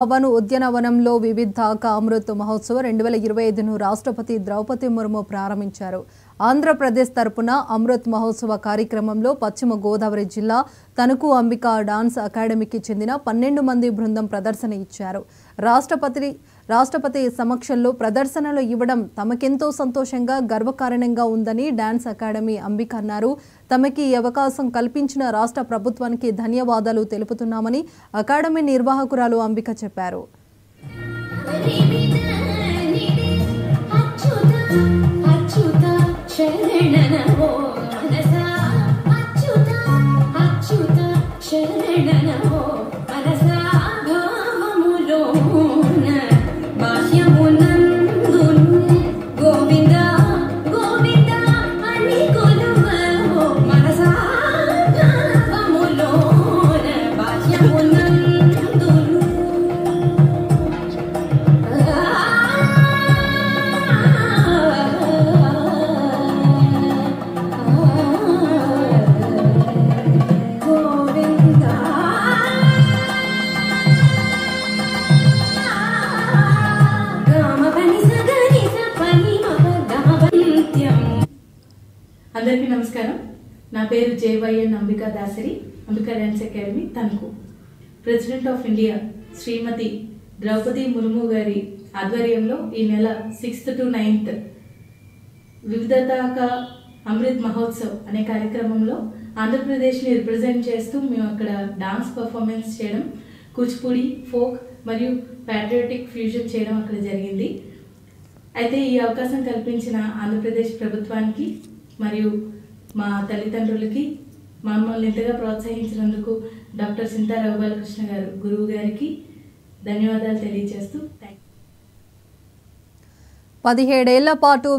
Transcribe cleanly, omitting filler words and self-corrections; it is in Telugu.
పవన్ ఉద్యానవనంలో వివిధ అమృత్ మహోత్సవ్ 2025ను రాష్ట్రపతి ద్రౌపది ముర్ము ప్రారంభించారు. ఆంధ్రప్రదేశ్ తరపున అమృత్ మహోత్సవ కార్యక్రమంలో పశ్చిమ గోదావరి జిల్లా తణుకు అంబికా డాన్స్ అకాడమీకి చెందిన 12 మంది బృందం ప్రదర్శన ఇచ్చారు. రాష్ట్రపతి సమక్షంలో ప్రదర్శనలు ఇవ్వడం తమకెంతో సంతోషంగా గర్వకారణంగా ఉందని డాన్స్ అకాడమీ అంబిక అన్నారు. తమకి ఈ అవకాశం కల్పించిన రాష్ట్ర ప్రభుత్వానికి ధన్యవాదాలు తెలుపుతున్నామని అకాడమీ నిర్వాహకురాలు అంబిక చెప్పారు. అందరికీ నమస్కారం. నా పేరు JYN Ambika Dasari, Ambika dance academy Tanuku. President of India Shrimati Draupadi Murmu గారి ఆధ్వర్యంలో ఈ నెల 6th to 9th వివిధతాక Amrit Mahotsav అనే కార్యక్రమంలో ఆంధ్రప్రదేశ్ని రిప్రజెంట్ చేస్తూ మేము అక్కడ డాన్స్ పర్ఫార్మెన్స్ చేయడం, కూచిపూడి, ఫోక్ మరియు ప్యాట్రియాటిక్ ఫ్యూజన్ చేయడం అక్కడ జరిగింది. అయితే ఈ అవకాశం కల్పించిన ఆంధ్రప్రదేశ్ ప్రభుత్వానికి మరియు మా తల్లిదండ్రులకి, మమ్మల్ని ఇంతగా ప్రోత్సహించినందుకు డాక్టర్ సింతా రఘుబాలకృష్ణ గారు గురువు గారికి ధన్యవాదాలు తెలియజేస్తూ 17 ఏళ్ల పాటు